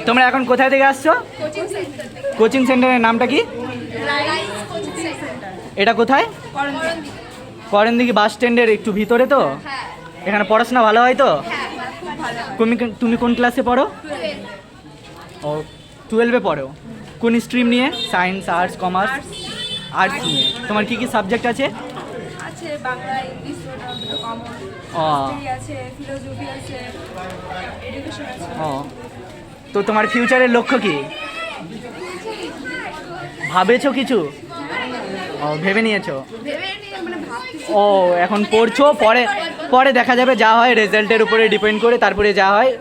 তোমরা এখন কোথায় থেকে আসছো? কোচিং সেন্টারের নামটা কি? এটা কোথায়? করণদিঘি বাস স্ট্যান্ডের একটু ভিতরে তো? এখানে পড়াশোনা ভালো হয় তো? তুমি কোন ক্লাসে পড়ো? ও 12-এ পড়ো। কোন স্ট্রিম নিয়ে? Science, arts, commerce? আর্টস নিয়ে। তোমার কি কি সাবজেক্ট আছে? বাংলা, ইংলিশ, কমন, হিস্ট্রি আছে, ফিলোসফি আছে, এডুকেশন আছে। তো তোমার ফিউচারের লক্ষ্য কি? ভাবেছো কিছু? ভেবে নিয়েছো? ও এখন পড়ছো, পরে পরে দেখা যাবে, যা হয় রেজাল্টের উপরে ডিপেন্ড করে তারপরে যা হয়।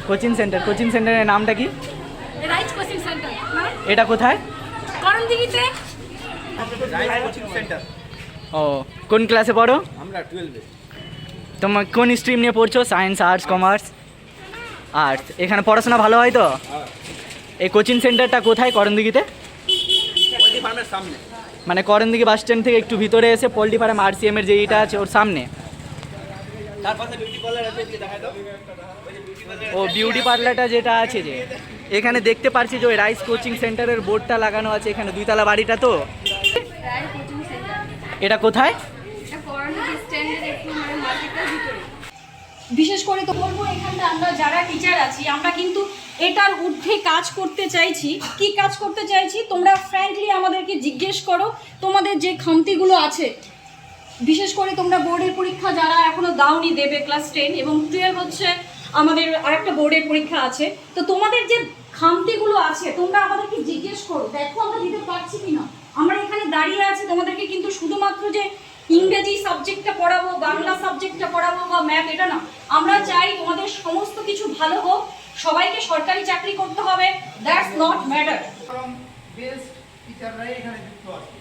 কোচিং সেন্টারের নামটা কি? Rise coaching centre. এটা কোথায়? করণদিঘিতে। ও কোন ক্লাসে পড়ো? আমরা 12-এ। তোমার কোন স্ট্রিম নিয়ে পড়ছো? Science, arts, commerce? আর্টস। এখানে পড়াশোনা ভালো হয় তো? এই কোচিং সেন্টারটা কোথায় করণদিঘিতে? পোল্ট্রি ফার্মের সামনে। মানে করণদিঘি বাস স্ট্যান্ড থেকে একটু ভিতরে এসে পোল্ট্রি ফার্ম RCM এর যে ইটা আছে ওর সামনে। তার পাশে বিউটি পার্লার আছে, দেখা দাও। ও বিউটি পার্লারটা যেটা আছে, যে এখানে দেখতে পাচ্ছি যে ওই রাইস কোচিং সেন্টারের বোর্ডটা লাগানো আছে এখানে, 2তলা বাড়িটা তো? এটা কোথায়? বিশেষ করে তো বলবো, এখানটা আমরা যারা টিচার আছি আমরা কিন্তু এটার ঊর্ধ্বে কাজ করতে চাইছি। কি কাজ করতে চাইছি তোমরা ফ্র্যাঙ্কলি আমাদেরকে জিজ্ঞেস করো। তোমাদের যে খামতিগুলো আছে, বিশেষ করে তোমরা বোর্ডের পরীক্ষা যারা এখনো দাওনি দেবে, ক্লাস 10 এবং 12 হচ্ছে আমাদের আরেকটা বোর্ডের পরীক্ষা আছে। তো তোমাদের যে খামতিগুলো আছে তোমরা আমাদেরকে জিজ্ঞেস করো, দেখো আমরা দিতে পারছি কিনা। আমরা এখানে দাঁড়িয়ে আছি তোমাদেরকে কিন্তু শুধুমাত্র যে ইংরেজি সাবজেক্টটা পড়াবো, বাংলা সাবজেক্টটা পড়াবো বা ম্যাথ, এটা না। আমরা চাই তোমাদের সমস্ত কিছু ভালো হোক, সবাইকে সরকারি চাকরি করতে হবে, দ্যাটস নট ম্যাটার। বেস্ট টিচাররাই এখানে যুক্ত আছে।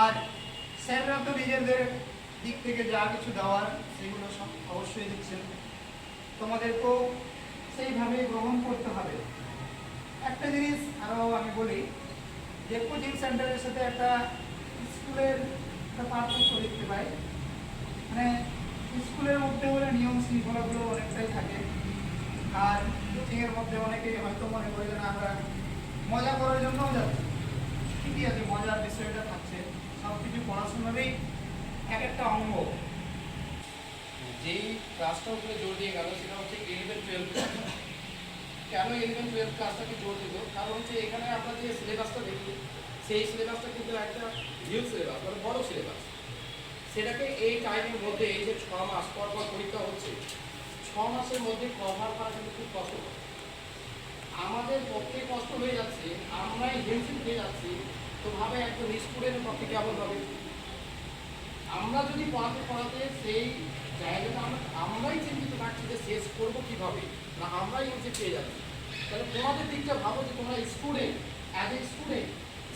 আর স্যাররা তো নিজেদের দিক থেকে যা কিছু দেওয়ার সেগুলো সব অবশ্যই দিচ্ছেন, তোমাদেরকেও সেইভাবেই গ্রহণ করতে হবে। একটা জিনিস আরও আমি বলি যে কোচিং সেন্টারের সাথে একটা স্কুলের একটা পার্থক্য দেখতে পাই। মানে স্কুলের মধ্যে বলে নিয়ম শৃঙ্খলাগুলো অনেকটাই থাকে, আর কোচিংয়ের মধ্যে অনেকেই হয়তো মনে করে যে না আমরা মজা করার জন্যও যাচ্ছি। ঠিকই আছে, মজার বিষয়টা থাকছে, সব কিছু পড়াশোনারই এক একটা অঙ্গ। যেই ক্লাসটার উপরে জোর দিয়ে গেল সেটা হচ্ছে 11-12 কেন 11-12 ক্লাসটাকে জোর দিল? কারণ হচ্ছে এখানে আমরা যে সিলেবাসটা দেখি সেই সিলেবাসটা কিন্তু একটা হিউজ সিলেবাস, মানে বড় সিলেবাস। সেটাকে এই টাইমের মধ্যে, এই যে 6 মাস পর পর পরীক্ষা হচ্ছে, 6 মাসের মধ্যে কভার করা কিন্তু খুব কষ্ট। আমাদের পক্ষে কষ্ট হয়ে যাচ্ছে, আমরাই হিমশিম হয়ে যাচ্ছি। তো ভাবে একজন স্টুডেন্টের পক্ষে কেমন হবে? আমরা যদি পড়াতে পড়াতে সেই জায়গাটা আমরাই চিন্তিত থাকছি যে শেষ করবো কীভাবে, না আমরাই হচ্ছে পেয়ে যাচ্ছি। তাহলে তোমাদের দিকটা ভাবো যে তোমরা স্টুডেন্ট, অ্যাজ এ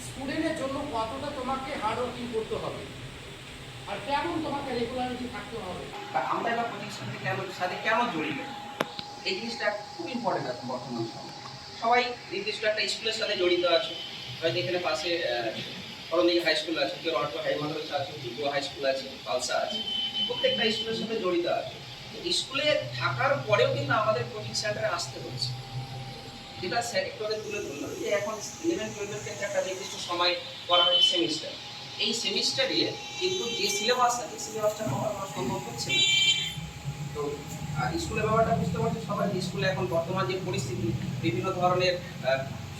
স্টুডেন্টের জন্য কতটা তোমাকে হার্ডওয়ার্কিং করতে হবে আর কেমন তোমাকে রেগুলারিটি থাকতে হবে। আমরা এবার কোচিং সাথে কেন জড়িত, এই জিনিসটা খুব ইম্পর্টেন্ট আছে বর্তমান সময়। সবাই নির্দিষ্ট একটা স্কুলের সাথে জড়িত আছে, হয়তো এখানে পাশে করণদিঘি হাই স্কুল আছে, কেউ অটো হাই মাদ্রাসা আছে, কেউ হাই স্কুল আছে, পালসা আছে, প্রত্যেকটা স্কুলের সাথে জড়িত আছে। স্কুলে থাকার পরেও কিন্তু আমাদের কোচিং সেন্টারে আসতে হচ্ছে, যেটা স্যার একটু আগে তুলে ধরলাম যে এখন 11-12 ক্ষেত্রে একটা নির্দিষ্ট সময় করা হয়েছে সেমিস্টার। এই সেমিস্টারে কিন্তু যে সিলেবাস আছে সিলেবাসটা কভার করা সম্ভব হচ্ছে না। তো স্কুলের ব্যাপারটা বুঝতে পারছি সবাই, স্কুলে এখন বর্তমান যে পরিস্থিতি, বিভিন্ন ধরনের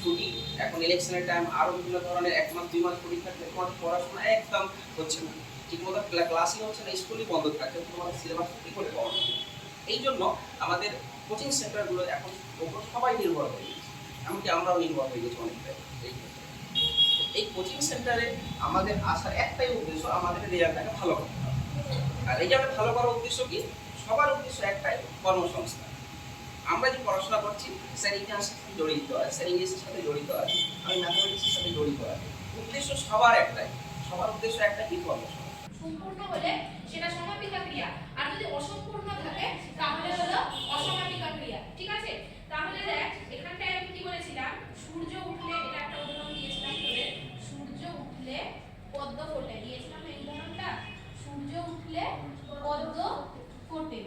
ছুটি, এখন ইলেকশনের টাইম, আরও বিভিন্ন ধরনের 1 মাস 2 মাস পরীক্ষা, তোমার পড়াশোনা একদম হচ্ছে না, ঠিকমতো ক্লাসই হচ্ছে না, স্কুলই বন্ধ থাকছে, তোমার সিলেবাস কী করে পাওয়া যাবে? এই জন্য আমাদের কোচিং সেন্টারগুলো এখন ওপর সবাই নির্ভর হয়ে গেছে, এমনকি আমরাও নির্ভর হয়ে গেছি অনেকটাই। এই কোচিং সেন্টারে আমাদের আসার একটাই উদ্দেশ্য, আমাদের রেজাল্টটাকে ভালো করতে হবে। আর রেজাল্ট ভালো করার উদ্দেশ্য কি? সবার উদ্দেশ্য একটাই, কর্মসংস্থান। আমরা যে পড়াশোনা করছি, স্যার ইতিহাসের সাথে জড়িত আছে, স্যার ইংলিশের সাথে জড়িত আছে, আমি ম্যাথমেটিক্সের সাথে জড়িত আছি। উদ্দেশ্য সবার একটাই, সবার উদ্দেশ্য একটাই, কি কর্মসংস্থান। সম্পূর্ণ হলে সেটা সমাপিকা ক্রিয়া, আর যদি অসম্পূর্ণ থাকে তাহলে হলো অসমাপিকা ক্রিয়া। ঠিক আছে? তাহলে দেখ এখানটায় আমি কি বলেছিলাম, সূর্য উঠলে, এটা একটা উদাহরণ দিয়েছিলাম তোদের, সূর্য উঠলে পদ্ম ফোটে দিয়েছিলাম এই উদাহরণটা, সূর্য উঠলে পদ্ম ফোটে।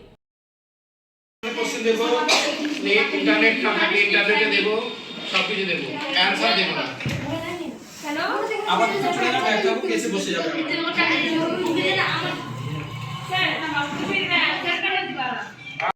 কোশ্চেন দেবো, নেট ইন্টারনেট আপনাকে ইন্টারনেটে দেবো, সব কিছু দেবো, অ্যান্সার দেবো না। হ্যালো আবার চলে যাবে, একটা কেসে বসে যাবে। আমার